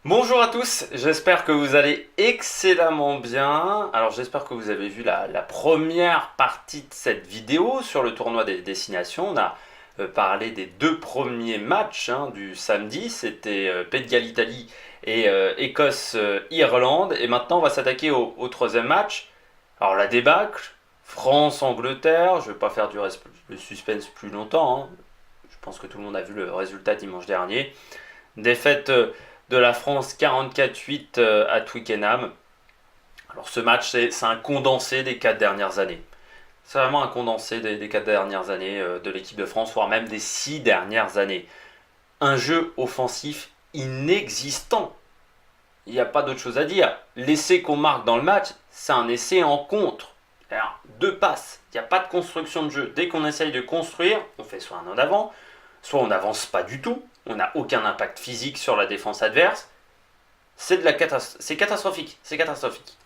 Bonjour à tous, j'espère que vous allez excellemment bien. Alors j'espère que vous avez vu la première partie de cette vidéo sur le tournoi des destinations. On a parlé des deux premiers matchs du samedi, c'était Pays de Galles Italie et Écosse Irlande. Et maintenant on va s'attaquer au troisième match. Alors la débâcle, France-Angleterre, je ne vais pas faire le suspense plus longtemps, hein. Je pense que tout le monde a vu le résultat dimanche dernier. Défaite de la France 44-8 à Twickenham. Alors ce match, c'est un condensé des 4 dernières années. C'est vraiment un condensé des 4 dernières années de l'équipe de France, voire même des 6 dernières années. Un jeu offensif inexistant. Il n'y a pas d'autre chose à dire. L'essai qu'on marque dans le match, c'est un essai en contre. Alors, deux passes. Il n'y a pas de construction de jeu. Dès qu'on essaye de construire, on fait soit un en avant, soit on n'avance pas du tout. On n'a aucun impact physique sur la défense adverse. C'est catastrophique. C'est catastrophique.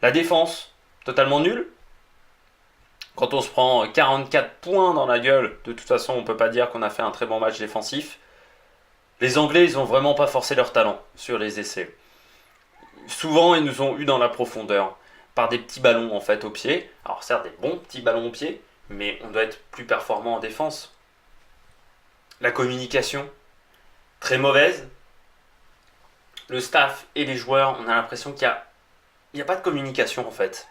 La défense, totalement nulle. Quand on se prend 44 points dans la gueule, de toute façon, on ne peut pas dire qu'on a fait un très bon match défensif. Les Anglais, ils n'ont vraiment pas forcé leur talent sur les essais. Souvent, ils nous ont eu dans la profondeur, par des petits ballons en fait au pied. Alors certes, des bons petits ballons au pied, mais on doit être plus performant en défense. La communication, très mauvaise. Le staff et les joueurs, on a l'impression il y a pas de communication en fait.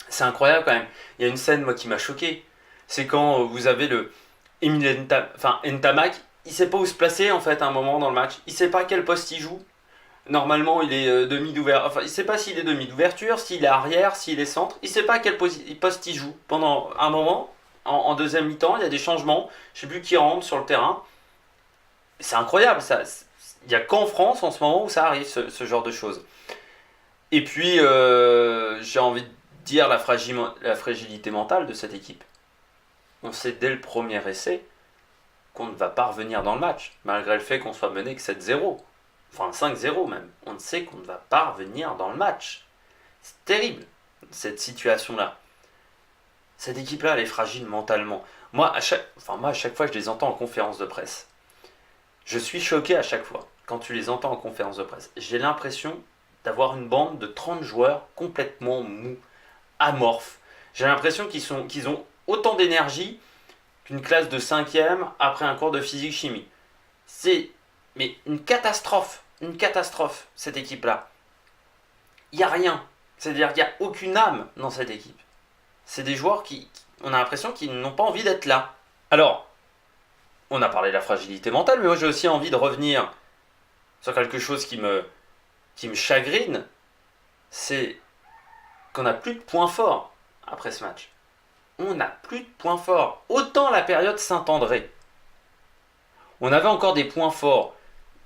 C'est incroyable quand même. Il y a une scène moi qui m'a choqué. C'est quand vous avez le Ntamak, il sait pas où se placer en fait à un moment dans le match. Il sait pas quel poste il joue. Normalement, il est demi d'ouverture. Enfin, il sait pas s'il est demi d'ouverture, s'il est arrière, s'il est centre. Il sait pas à quel poste il joue. Pendant un moment, en deuxième mi-temps, il y a des changements. Je sais plus qui rentre sur le terrain. C'est incroyable. Il y a qu'en France en ce moment où ça arrive ce genre de choses. Et puis, j'ai envie de dire la fragilité mentale de cette équipe. On sait dès le premier essai qu'on ne va pas revenir dans le match, malgré le fait qu'on soit mené que 7-0. Enfin 5-0 même. On sait qu'on ne va pas revenir dans le match. C'est terrible, cette situation-là. Cette équipe-là, elle est fragile mentalement. Moi, à chaque fois, je les entends en conférence de presse. Je suis choqué à chaque fois quand tu les entends en conférence de presse. J'ai l'impression d'avoir une bande de 30 joueurs complètement mous, amorphes. J'ai l'impression qu'ils ont autant d'énergie qu'une classe de 5e après un cours de physique-chimie. C'est mais une catastrophe, cette équipe-là. Il n'y a rien. C'est-à-dire qu'il n'y a aucune âme dans cette équipe. C'est des joueurs on a l'impression qu'ils n'ont pas envie d'être là. Alors, on a parlé de la fragilité mentale, mais moi j'ai aussi envie de revenir sur quelque chose qui me chagrine, c'est qu'on n'a plus de points forts après ce match. On n'a plus de points forts. Autant la période Saint-André. On avait encore des points forts.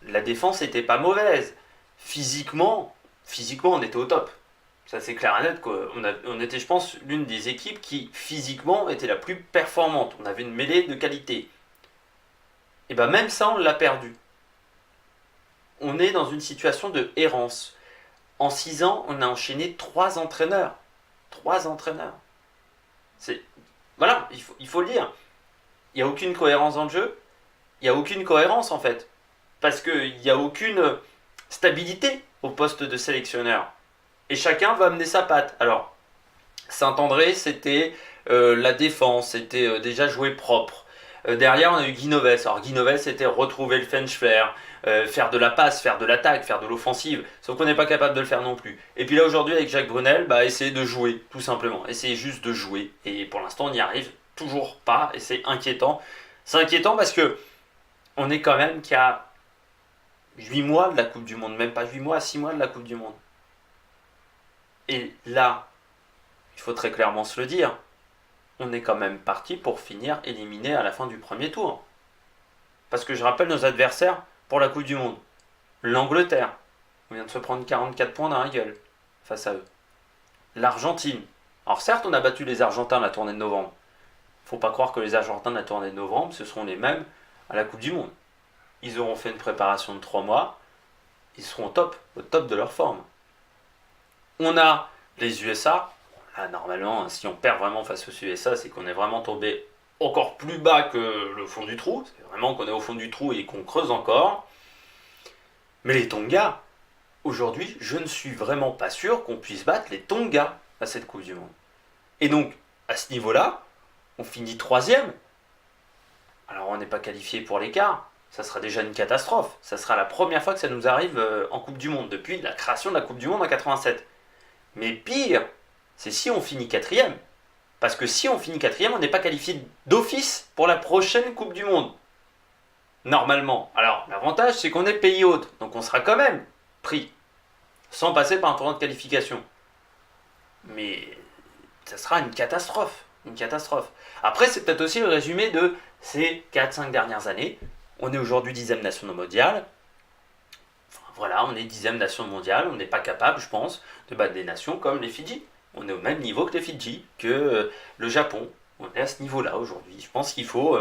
La défense n'était pas mauvaise. Physiquement, on était au top. Ça c'est clair et net. On était, je pense, l'une des équipes qui, physiquement, était la plus performante. On avait une mêlée de qualité. Et bien même ça, on l'a perdu. On est dans une situation de errance. En 6 ans, on a enchaîné 3 entraîneurs. 3 entraîneurs. C'est... Voilà, il faut le dire. Il n'y a aucune cohérence dans le jeu. Il n'y a aucune cohérence en fait. Parce qu'il n'y a aucune stabilité au poste de sélectionneur. Et chacun va amener sa patte. Alors, Saint-André, c'était la défense, c'était déjà jouer propre. Derrière, on a eu Guinoves. Alors, Guinoves, c'était retrouver le Fenchflair, faire de la passe, faire de l'attaque, faire de l'offensive. Sauf qu'on n'est pas capable de le faire non plus. Et puis là, aujourd'hui, avec Jacques Brunel, bah, essayer de jouer, tout simplement. Essayer juste de jouer. Et pour l'instant, on n'y arrive toujours pas. Et c'est inquiétant. C'est inquiétant parce que on est quand même qu'à 8 mois de la Coupe du Monde. Même pas 8 mois, 6 mois de la Coupe du Monde. Et là, il faut très clairement se le dire, on est quand même parti pour finir éliminé à la fin du premier tour. Parce que je rappelle nos adversaires pour la Coupe du Monde. L'Angleterre, on vient de se prendre 44 points dans la gueule face à eux. L'Argentine. Alors certes, on a battu les Argentins à la tournée de novembre. Faut pas croire que les Argentins de la tournée de novembre, ce seront les mêmes à la Coupe du Monde. Ils auront fait une préparation de 3 mois, ils seront au top de leur forme. On a les USA. Là, normalement, si on perd vraiment face aux USA, c'est qu'on est vraiment tombé encore plus bas que le fond du trou. C'est vraiment qu'on est au fond du trou et qu'on creuse encore. Mais les Tonga, aujourd'hui, je ne suis vraiment pas sûr qu'on puisse battre les Tonga à cette Coupe du Monde. Et donc, à ce niveau-là, on finit troisième. Alors, on n'est pas qualifié pour l'écart. Ça sera déjà une catastrophe. Ça sera la première fois que ça nous arrive en Coupe du Monde, depuis la création de la Coupe du Monde en 87. Mais pire, c'est si on finit quatrième. Parce que si on finit quatrième, on n'est pas qualifié d'office pour la prochaine Coupe du Monde. Normalement. Alors, l'avantage, c'est qu'on est pays hôte. Donc, on sera quand même pris. Sans passer par un tournoi de qualification. Mais ça sera une catastrophe. Une catastrophe. Après, c'est peut-être aussi le résumé de ces 4-5 dernières années. On est aujourd'hui 10e nation mondiale. Enfin, voilà, on est 10e nation mondiale. On n'est pas capable, je pense, de battre des nations comme les Fidji. On est au même niveau que les Fidji, que le Japon. On est à ce niveau-là aujourd'hui. Je pense qu'il faut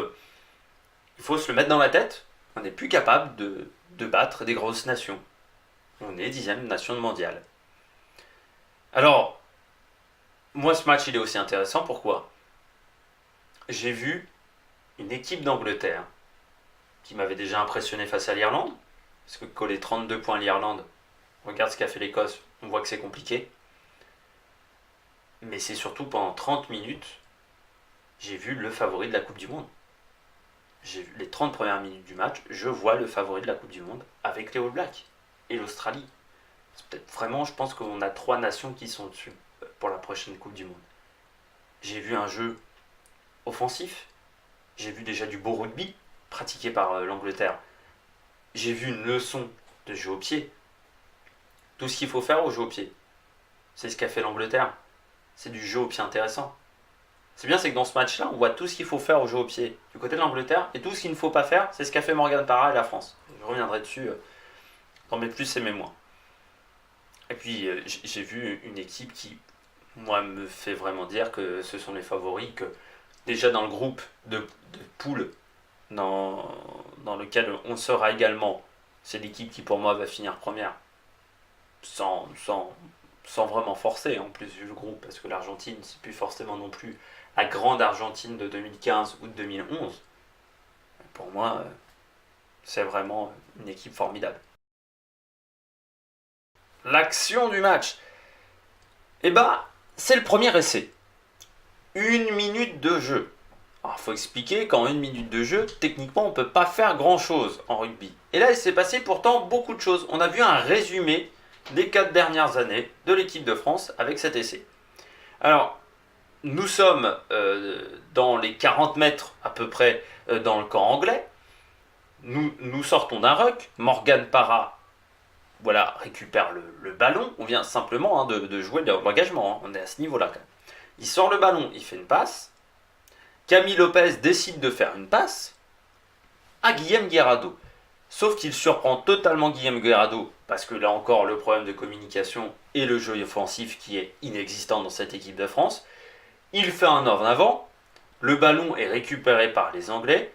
se le mettre dans la tête. On n'est plus capable de battre des grosses nations. On est 10e nation mondiale. Alors, moi ce match il est aussi intéressant, pourquoi? J'ai vu une équipe d'Angleterre qui m'avait déjà impressionné face à l'Irlande, parce que coller 32 points à l'Irlande, regarde ce qu'a fait l'Écosse, on voit que c'est compliqué. Mais c'est surtout pendant 30 minutes, j'ai vu le favori de la Coupe du Monde. J'ai vu les 30 premières minutes du match, je vois le favori de la Coupe du Monde avec les All Blacks et l'Australie. C'est peut-être vraiment, je pense qu'on a 3 nations qui sont dessus pour la prochaine Coupe du Monde. J'ai vu un jeu offensif, j'ai vu déjà du beau rugby pratiqué par l'Angleterre. J'ai vu une leçon de jeu au pied. Tout ce qu'il faut faire au jeu au pied, c'est ce qu'a fait l'Angleterre. C'est du jeu au pied intéressant. C'est bien, c'est que dans ce match-là, on voit tout ce qu'il faut faire au jeu au pied du côté de l'Angleterre, et tout ce qu'il ne faut pas faire, c'est ce qu'a fait Morgan Parra et la France. Je reviendrai dessus dans mes plus et mes moins. Et puis, j'ai vu une équipe qui, moi, me fait vraiment dire que ce sont les favoris, que déjà dans le groupe de poules dans lequel on sera également, c'est l'équipe qui pour moi va finir première, sans vraiment forcer en plus vu le groupe, parce que l'Argentine, c'est plus forcément non plus la grande Argentine de 2015 ou de 2011. Pour moi, c'est vraiment une équipe formidable. L'action du match, eh ben, c'est le premier essai. 1 minute de jeu. Alors, il faut expliquer qu'en 1 minute de jeu, techniquement, on ne peut pas faire grand-chose en rugby. Et là, il s'est passé pourtant beaucoup de choses. On a vu un résumé des 4 dernières années de l'équipe de France avec cet essai. Alors, nous sommes dans les 40 mètres à peu près dans le camp anglais. Nous sortons d'un ruck. Morgan Parra récupère le ballon. On vient simplement de jouer l'engagement. On est à ce niveau-là. Il sort le ballon, il fait une passe. Camille Lopez décide de faire une passe à Guillem Guerrado. Sauf qu'il surprend totalement Guillem Guerrado, parce que là encore le problème de communication et le jeu offensif qui est inexistant dans cette équipe de France. Il fait un en avant, le ballon est récupéré par les Anglais,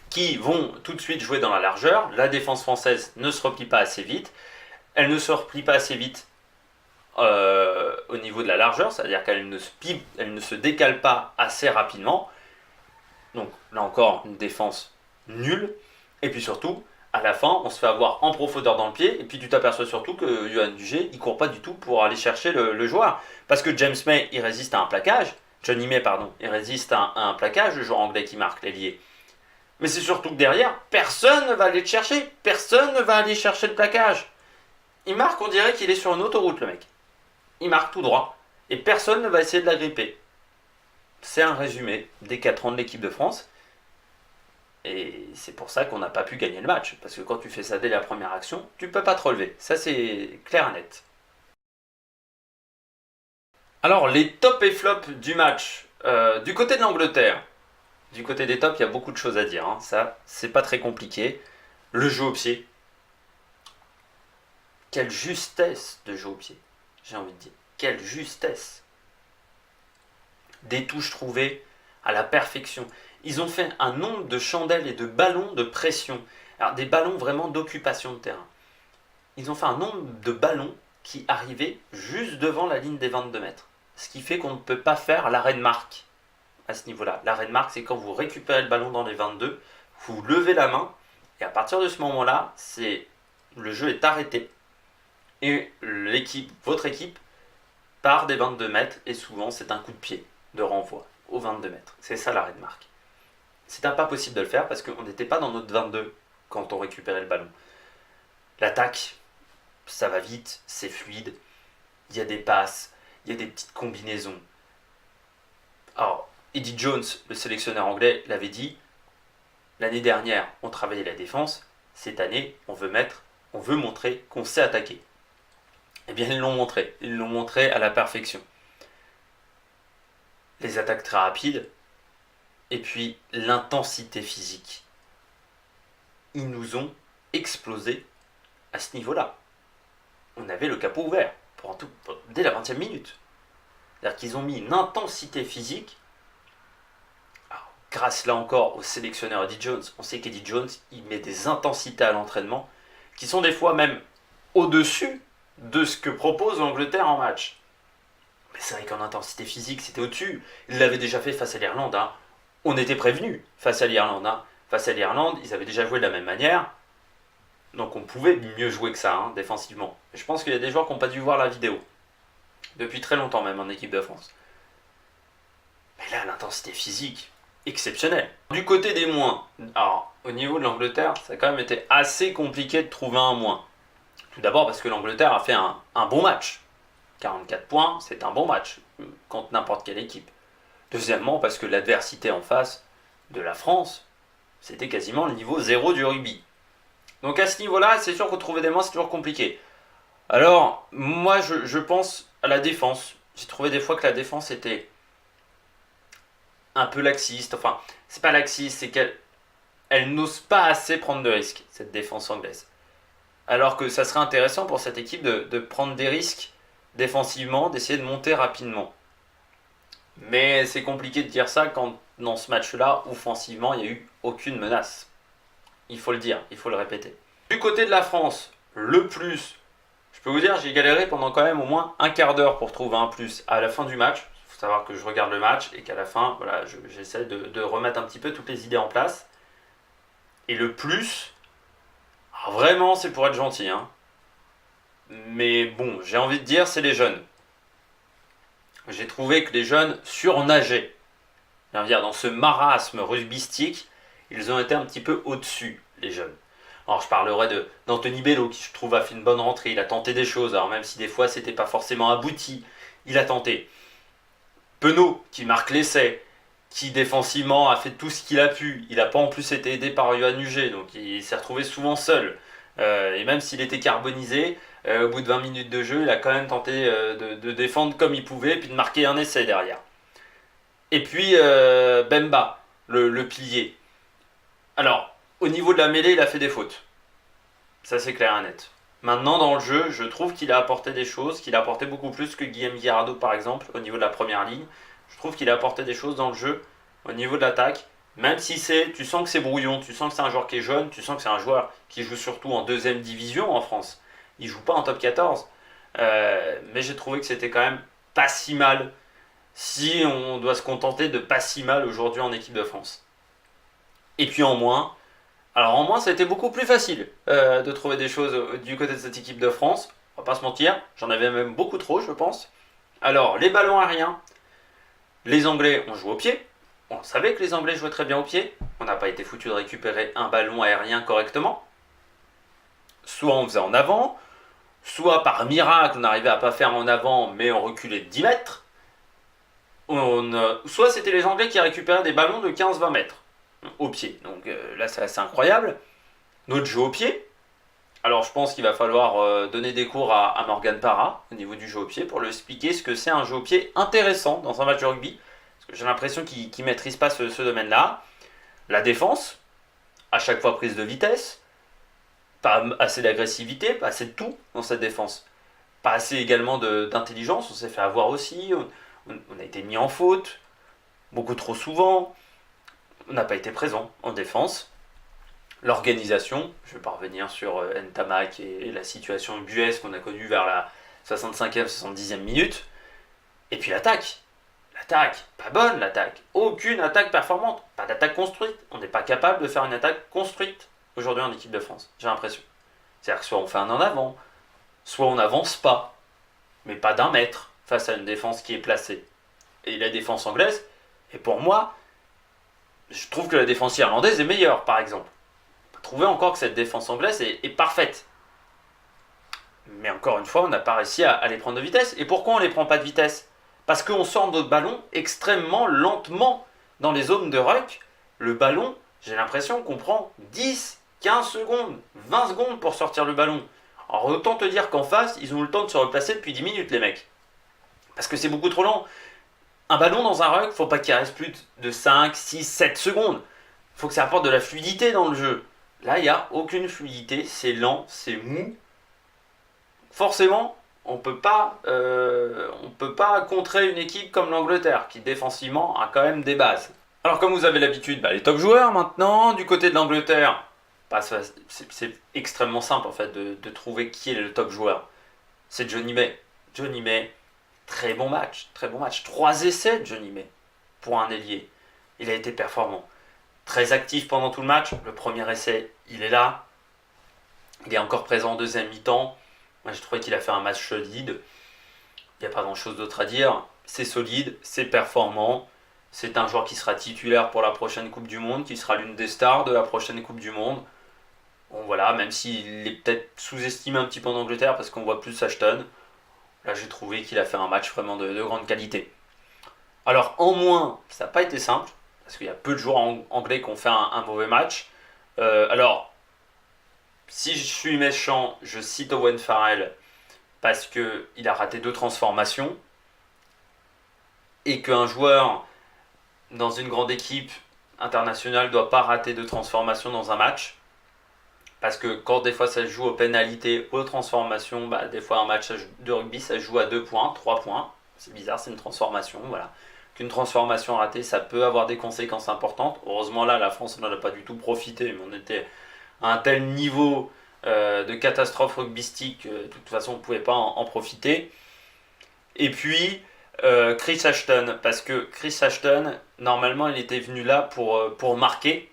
qui vont tout de suite jouer dans la largeur. La défense française ne se replie pas assez vite. Elle ne se replie pas assez vite au niveau de la largeur, c'est-à-dire qu'elle ne se décale pas assez rapidement. Donc là encore, une défense nulle. Et puis surtout, à la fin, on se fait avoir en profondeur dans le pied. Et puis tu t'aperçois surtout que Yoann Dugé, il court pas du tout pour aller chercher le joueur. Parce que James May, il résiste à un plaquage. Johnny May, pardon, il résiste à un plaquage, le joueur anglais qui marque, l'ailier. Mais c'est surtout que derrière, personne ne va aller le chercher. Personne ne va aller chercher le plaquage. Il marque, on dirait qu'il est sur une autoroute, le mec. Il marque tout droit. Et personne ne va essayer de la gripper. C'est un résumé des 4 ans de l'équipe de France. Et c'est pour ça qu'on n'a pas pu gagner le match. Parce que quand tu fais ça dès la première action, tu ne peux pas te relever. Ça, c'est clair et net. Alors, les tops et flops du match. Du côté de l'Angleterre, du côté des tops, il y a beaucoup de choses à dire. Ça, c'est pas très compliqué. Le jeu au pied. Quelle justesse de jeu au pied, j'ai envie de dire. Quelle justesse. Des touches trouvées à la perfection. Ils ont fait un nombre de chandelles et de ballons de pression. Alors des ballons vraiment d'occupation de terrain. Ils ont fait un nombre de ballons qui arrivaient juste devant la ligne des 22 mètres. Ce qui fait qu'on ne peut pas faire l'arrêt de marque à ce niveau-là. L'arrêt de marque, c'est quand vous récupérez le ballon dans les 22, vous levez la main, et à partir de ce moment-là, c'est le jeu est arrêté et votre équipe part des 22 mètres et souvent c'est un coup de pied de renvoi aux 22 mètres. C'est ça l'arrêt de marque. C'était pas possible de le faire parce qu'on n'était pas dans notre 22 quand on récupérait le ballon. L'attaque, ça va vite, c'est fluide, il y a des passes, il y a des petites combinaisons. Alors, Eddie Jones, le sélectionneur anglais, l'avait dit, l'année dernière, on travaillait la défense, cette année, on veut montrer qu'on sait attaquer. Eh bien, ils l'ont montré à la perfection. Les attaques très rapides, et puis l'intensité physique. Ils nous ont explosé à ce niveau-là. On avait le capot ouvert dès la 20e minute. C'est-à-dire qu'ils ont mis une intensité physique. Alors, grâce là encore au sélectionneur Eddie Jones, on sait qu'Eddie Jones, il met des intensités à l'entraînement qui sont des fois même au-dessus de ce que propose l'Angleterre en match. Mais c'est vrai qu'en intensité physique, c'était au-dessus. Il l'avait déjà fait face à l'Irlande. On était prévenus face à l'Irlande. Face à l'Irlande, ils avaient déjà joué de la même manière. Donc on pouvait mieux jouer que ça, défensivement. Je pense qu'il y a des joueurs qui n'ont pas dû voir la vidéo. Depuis très longtemps même en équipe de France. Mais là, l'intensité physique, exceptionnelle. Du côté des moins, alors au niveau de l'Angleterre, ça a quand même été assez compliqué de trouver un moins. Tout d'abord parce que l'Angleterre a fait un bon match. 44 points, c'est un bon match contre n'importe quelle équipe. Deuxièmement, parce que l'adversité en face de la France, c'était quasiment le niveau 0 du rugby. Donc à ce niveau-là, c'est sûr que trouver des moins, c'est toujours compliqué. Alors, moi, je pense à la défense. J'ai trouvé des fois que la défense était un peu laxiste. Enfin, c'est pas laxiste, c'est qu'elle n'ose pas assez prendre de risques, cette défense anglaise. Alors que ça serait intéressant pour cette équipe de prendre des risques défensivement, d'essayer de monter rapidement. Mais c'est compliqué de dire ça quand dans ce match-là, offensivement, il n'y a eu aucune menace. Il faut le dire, il faut le répéter. Du côté de la France, le plus, je peux vous dire, j'ai galéré pendant quand même au moins un quart d'heure pour trouver un plus à la fin du match. Il faut savoir que je regarde le match et qu'à la fin, voilà, j'essaie de remettre un petit peu toutes les idées en place. Et le plus, alors vraiment, c'est pour être gentil, mais bon, j'ai envie de dire, c'est les jeunes. J'ai trouvé que les jeunes surnageaient. C'est-à-dire, dans ce marasme rugbystique, ils ont été un petit peu au-dessus, les jeunes. Alors je parlerai d'Anthony Bello, qui je trouve a fait une bonne rentrée, il a tenté des choses, alors même si des fois c'était pas forcément abouti, il a tenté. Penaud, qui marque l'essai, qui défensivement a fait tout ce qu'il a pu, il n'a pas en plus été aidé par Yohann Huget, donc il s'est retrouvé souvent seul. Et même s'il était carbonisé, au bout de 20 minutes de jeu, il a quand même tenté de défendre comme il pouvait, puis de marquer un essai derrière. Et puis Bemba, le pilier. Alors, au niveau de la mêlée, il a fait des fautes. Ça, c'est clair et net. Maintenant, dans le jeu, je trouve qu'il a apporté des choses, qu'il a apporté beaucoup plus que Guillaume Guirado, par exemple, au niveau de la première ligne. Je trouve qu'il a apporté des choses dans le jeu, au niveau de l'attaque. Même si tu sens que c'est brouillon, tu sens que c'est un joueur qui est jeune, tu sens que c'est un joueur qui joue surtout en deuxième division en France. Il joue pas en top 14. Mais j'ai trouvé que c'était quand même pas si mal, si on doit se contenter de pas si mal aujourd'hui en équipe de France. Et puis en moins, alors en moins ça a été beaucoup plus facile de trouver des choses du côté de cette équipe de France. On va pas se mentir, j'en avais même beaucoup trop je pense. Alors les ballons aériens, les Anglais ont joué au pied. On savait que les Anglais jouaient très bien au pied. On n'a pas été foutu de récupérer un ballon aérien correctement. Soit on faisait en avant, soit par miracle on n'arrivait à pas faire en avant mais on reculait de 10 mètres. Soit c'était les Anglais qui récupéraient des ballons de 15-20 mètres au pied. Donc là c'est assez incroyable. Notre jeu au pied. Alors je pense qu'il va falloir donner des cours à Morgan Parra au niveau du jeu au pied pour lui expliquer ce que c'est un jeu au pied intéressant dans un match de rugby. Parce que j'ai l'impression qu'il ne maîtrise pas ce domaine-là. La défense, à chaque fois prise de vitesse, pas assez d'agressivité, pas assez de tout dans cette défense. Pas assez également d'intelligence, on s'est fait avoir aussi, on a été mis en faute, beaucoup trop souvent, on n'a pas été présent en défense. L'organisation, je vais pas revenir sur Ntamak et la situation buesque qu'on a connue vers la 65e, 70e minute. Et puis l'attaque. L'attaque, pas bonne l'attaque. Aucune attaque performante. Pas d'attaque construite. On n'est pas capable de faire une attaque construite aujourd'hui en équipe de France. J'ai l'impression. C'est-à-dire que soit on fait un en avant, soit on n'avance pas, mais pas d'un mètre face à une défense qui est placée. Et la défense anglaise, et pour moi, je trouve que la défense irlandaise est meilleure, par exemple. On peut trouver encore que cette défense anglaise est parfaite. Mais encore une fois, on n'a pas réussi à les prendre de vitesse. Et pourquoi on ne les prend pas de vitesse? Parce qu'on sort notre ballon extrêmement lentement dans les zones de ruck. Le ballon, j'ai l'impression qu'on prend 10, 15 secondes, 20 secondes pour sortir le ballon. Alors autant te dire qu'en face, ils ont eu le temps de se replacer depuis 10 minutes, les mecs. Parce que c'est beaucoup trop lent. Un ballon dans un ruck, faut pas qu'il reste plus de 5, 6, 7 secondes. Faut que ça apporte de la fluidité dans le jeu. Là, il n'y a aucune fluidité, c'est lent, c'est mou. Forcément, on peut pas contrer une équipe comme l'Angleterre, qui défensivement a quand même des bases. Alors comme vous avez l'habitude, les top joueurs maintenant, du côté de l'Angleterre, c'est extrêmement simple en fait de trouver qui est le top joueur. C'est Johnny May. Johnny May, très bon match, très bon match. 3 essais de Johnny May pour un ailier. Il a été performant. Très actif pendant tout le match. Le premier essai, il est là. Il est encore présent en deuxième mi-temps. Moi, j'ai trouvé qu'il a fait un match solide. Il n'y a pas grand-chose d'autre à dire. C'est solide, c'est performant. C'est un joueur qui sera titulaire pour la prochaine Coupe du Monde, qui sera l'une des stars de la prochaine Coupe du Monde. Bon, voilà, même s'il est peut-être sous-estimé un petit peu en Angleterre parce qu'on voit plus Ashton. Là, j'ai trouvé qu'il a fait un match vraiment de grande qualité. Alors, en moins, ça n'a pas été simple, parce qu'il y a peu de joueurs anglais qui ont fait un mauvais match. Alors, si je suis méchant, je cite Owen Farrell, parce qu'il a raté 2 transformations, et qu'un joueur dans une grande équipe internationale ne doit pas rater 2 transformations dans un match. Parce que quand des fois ça se joue aux pénalités, aux transformations, des fois un match de rugby ça se joue à 2 points, 3 points. C'est bizarre, c'est une transformation, voilà. Qu'une transformation ratée, ça peut avoir des conséquences importantes. Heureusement là, la France n'en a pas du tout profité, mais on était à un tel niveau de catastrophe rugbystique, de toute façon on ne pouvait pas en profiter. Et puis Chris Ashton, parce que Chris Ashton, normalement il était venu là pour marquer.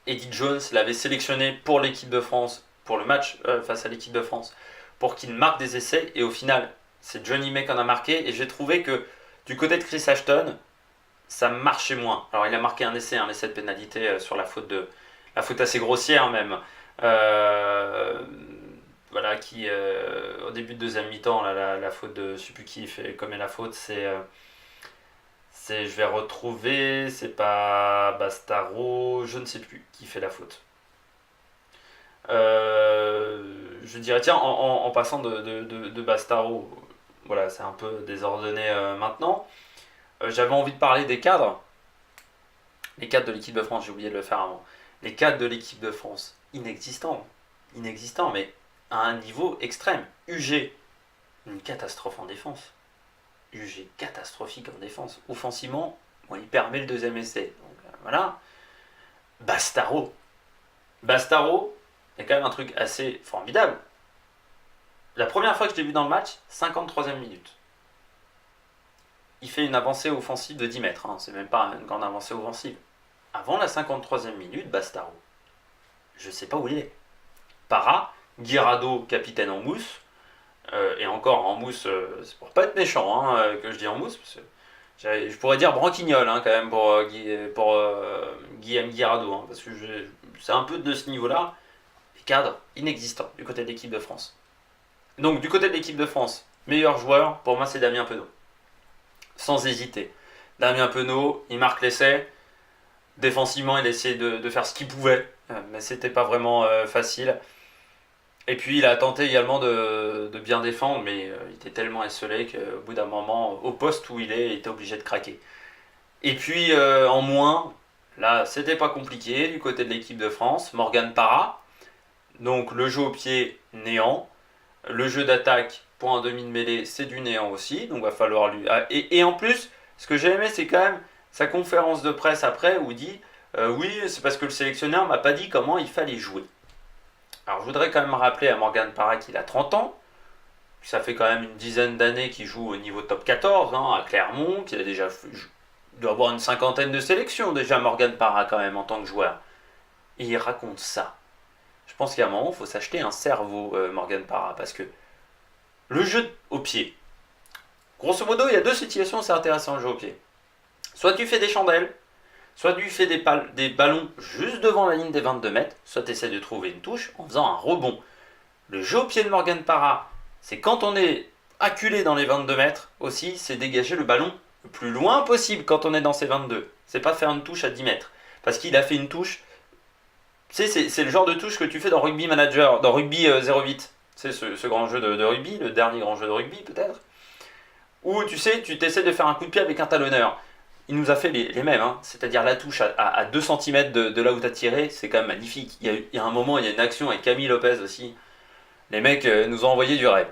Eddie Jones l'avait sélectionné pour l'équipe de France, pour le match face à l'équipe de France, pour qu'il marque des essais. Et au final, c'est Johnny May qui en a marqué. Et j'ai trouvé que du côté de Chris Ashton, ça marchait moins. Alors il a marqué un essai de pénalité sur la faute assez grossière même. Voilà, qui au début de deuxième mi-temps, la faute de je sais plus qui commet la faute, je vais retrouver, c'est pas Bastaro, je ne sais plus qui fait la faute. Je dirais, tiens, en passant de Bastaro, voilà, c'est un peu désordonné maintenant. J'avais envie de parler des cadres. Les cadres de l'équipe de France, j'ai oublié de le faire avant. Les cadres de l'équipe de France, inexistants, mais à un niveau extrême. UG, une catastrophe en défense. UG catastrophique en défense. Offensivement, il permet le deuxième essai. Donc voilà. Bastaro, il y a quand même un truc assez formidable. La première fois que je l'ai vu dans le match, 53e minute. Il fait une avancée offensive de 10 mètres. C'est même pas une grande avancée offensive. Avant la 53e minute, Bastaro, je sais pas où il est. Para, Guirado, capitaine en mousse. Et encore en mousse, c'est pour pas être méchant que je dis en mousse, parce que je pourrais dire branquignol quand même pour Guillaume Guirado, parce que c'est un peu de ce niveau-là. Les cadres inexistants du côté de l'équipe de France. Donc du côté de l'équipe de France, meilleur joueur, pour moi c'est Damien Penaud. Sans hésiter. Damien Penaud, il marque l'essai. Défensivement, il a essayé de faire ce qu'il pouvait, mais c'était pas vraiment facile. Et puis il a tenté également de bien défendre, mais il était tellement esselé qu'au bout d'un moment, au poste où il était obligé de craquer. Et puis en moins, là c'était pas compliqué du côté de l'équipe de France, Morgan Parra. Donc le jeu au pied, néant. Le jeu d'attaque pour un demi de mêlée, c'est du néant aussi, donc va falloir lui... Et en plus, ce que j'ai aimé, c'est quand même sa conférence de presse après où il dit oui, c'est parce que le sélectionneur m'a pas dit comment il fallait jouer. Alors je voudrais quand même rappeler à Morgan Parra qu'il a 30 ans, ça fait quand même une dizaine d'années qu'il joue au niveau top 14 à Clermont, qu'il a déjà il doit avoir une cinquantaine de sélections déjà Morgan Parra quand même en tant que joueur. Et il raconte ça. Je pense qu'à un moment, il faut s'acheter un cerveau, Morgan Parra, parce que le jeu au pied, grosso modo, il y a deux situations, c'est intéressant le jeu au pied. Soit tu fais des chandelles, soit tu fais des ballons juste devant la ligne des 22 mètres, soit tu essaies de trouver une touche en faisant un rebond. Le jeu au pied de Morgan Parra, c'est quand on est acculé dans les 22 mètres aussi, c'est dégager le ballon le plus loin possible quand on est dans ces 22. C'est pas faire une touche à 10 mètres. Parce qu'il a fait une touche. Tu sais, c'est le genre de touche que tu fais dans Rugby Manager, dans Rugby 08. C'est ce grand jeu de rugby, le dernier grand jeu de rugby peut-être. Où tu sais, tu t'essaies de faire un coup de pied avec un talonneur. Il nous a fait les mêmes, hein. C'est-à-dire la touche à 2 cm de là où tu as tiré, c'est quand même magnifique. Il y a un moment, il y a une action avec Camille Lopez aussi. Les mecs nous ont envoyé du rêve.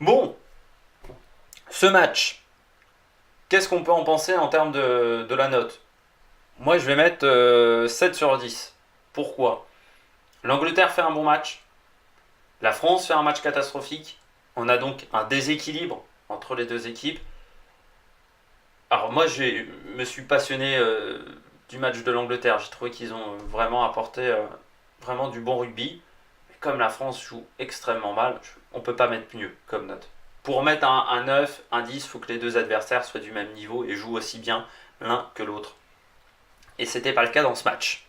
Bon, ce match, qu'est-ce qu'on peut en penser en termes de la note? Moi, je vais mettre 7 sur 10. Pourquoi? L'Angleterre fait un bon match. La France fait un match catastrophique. On a donc un déséquilibre entre les deux équipes. Alors moi, je me suis passionné du match de l'Angleterre. J'ai trouvé qu'ils ont vraiment apporté vraiment du bon rugby. Mais comme la France joue extrêmement mal, on ne peut pas mettre mieux comme note. Pour mettre un 9, un 10, il faut que les deux adversaires soient du même niveau et jouent aussi bien l'un que l'autre. Et c'était pas le cas dans ce match.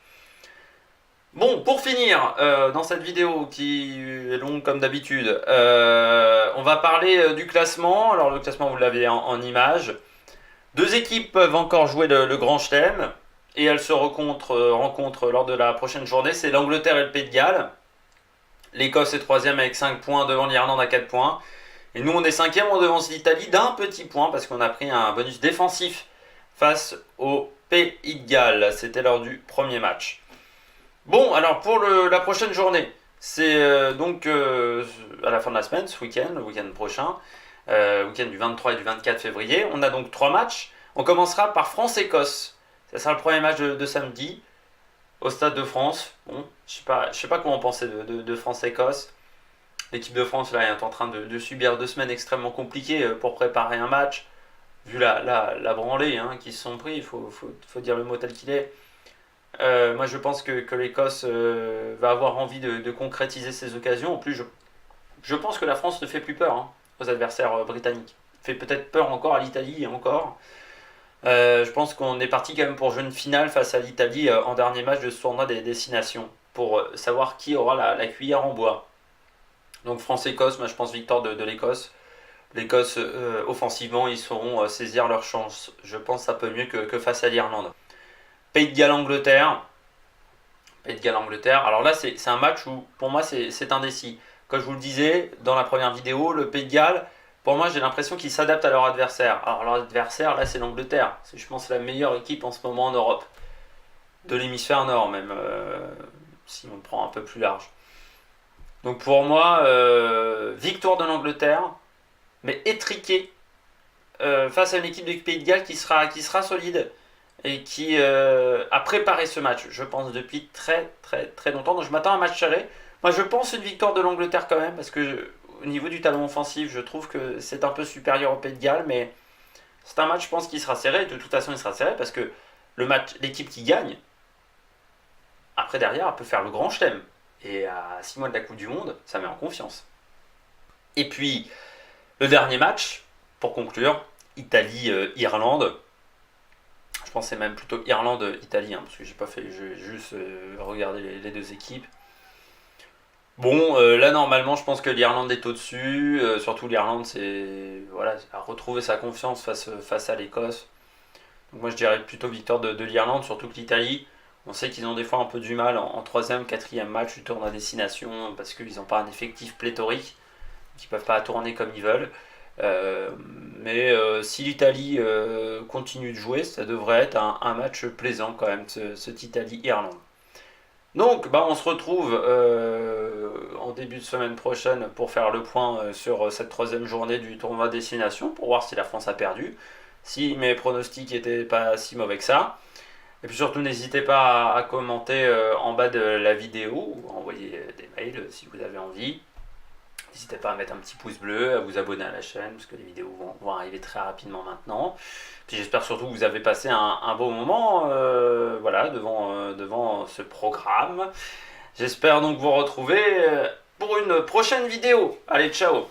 Bon, pour finir, dans cette vidéo qui est longue comme d'habitude, on va parler du classement. Alors le classement, vous l'avez en image. Deux équipes peuvent encore jouer le Grand Chelem et elles se rencontrent lors de la prochaine journée. C'est l'Angleterre et le Pays de Galles. L'Écosse est troisième avec 5 points devant l'Irlande à 4 points. Et nous, on est cinquième, on devance l'Italie d'un petit point parce qu'on a pris un bonus défensif face au Pays de Galles. C'était lors du premier match. Bon, alors pour la prochaine journée, c'est donc à la fin de la semaine, ce week-end, le week-end prochain, week-end du 23 et du 24 février. On a donc 3 matchs. On commencera par France-Écosse. Ça sera le premier match de samedi au Stade de France. Bon, je sais pas comment penser de France-Écosse. L'équipe de France là, est en train de subir 2 semaines extrêmement compliquées pour préparer un match. Vu la branlée hein, qu'ils se sont pris, il faut dire le mot tel qu'il est. Moi je pense que l'Écosse va avoir envie de concrétiser ses occasions. En plus, je pense que la France ne fait plus peur hein, aux adversaires britanniques. Fait peut-être peur encore à l'Italie et encore. Je pense qu'on est parti quand même pour jouer une finale face à l'Italie en dernier match de ce tournoi des destinations pour savoir qui aura la cuillère en bois. Donc France-Écosse, moi je pense victoire de l'Écosse. L'Écosse, offensivement, ils sauront saisir leur chance. Je pense ça peut mieux que face à l'Irlande. Pays de Galles-Angleterre. Pays de Galles-Angleterre. Alors là, c'est un match où, pour moi, c'est indécis. Comme je vous le disais dans la première vidéo, le Pays de Galles, pour moi, j'ai l'impression qu'ils s'adaptent à leur adversaire. Alors leur adversaire, là, c'est l'Angleterre. C'est, je pense, la meilleure équipe en ce moment en Europe. De l'hémisphère nord, même, si on prend un peu plus large. Donc pour moi, victoire de l'Angleterre, mais étriquée face à une équipe du Pays de Galles qui sera solide et qui a préparé ce match, je pense, depuis très très très longtemps. Donc je m'attends à un match serré. Moi je pense une victoire de l'Angleterre quand même, parce que au niveau du talent offensif, je trouve que c'est un peu supérieur au Pays de Galles, mais c'est un match, je pense, qui sera serré. De toute façon, il sera serré parce que l'équipe qui gagne, après derrière, elle peut faire le grand chelem. Et à 6 mois de la Coupe du Monde, ça met en confiance. Et puis, le dernier match, pour conclure, Italie-Irlande. Je pense que c'est même plutôt Irlande-Italie, hein, parce que j'ai juste regardé les deux équipes. Bon, là normalement, je pense que l'Irlande est au-dessus. Surtout l'Irlande, c'est voilà, a retrouvé sa confiance face à l'Écosse. Donc moi, je dirais plutôt victoire de l'Irlande, surtout que l'Italie. On sait qu'ils ont des fois un peu du mal en troisième, quatrième match du tournoi à destination parce qu'ils n'ont pas un effectif pléthorique, qu'ils ne peuvent pas tourner comme ils veulent. Mais si l'Italie continue de jouer, ça devrait être un match plaisant quand même, cette Italie-Irlande. Donc, bah, on se retrouve en début de semaine prochaine pour faire le point sur cette troisième journée du tournoi destination, pour voir si la France a perdu, si mes pronostics n'étaient pas si mauvais que ça. Et puis surtout, n'hésitez pas à commenter en bas de la vidéo ou à envoyer des mails si vous avez envie. N'hésitez pas à mettre un petit pouce bleu, à vous abonner à la chaîne parce que les vidéos vont arriver très rapidement maintenant. Puis j'espère surtout que vous avez passé un bon moment voilà, devant ce programme. J'espère donc vous retrouver pour une prochaine vidéo. Allez, ciao!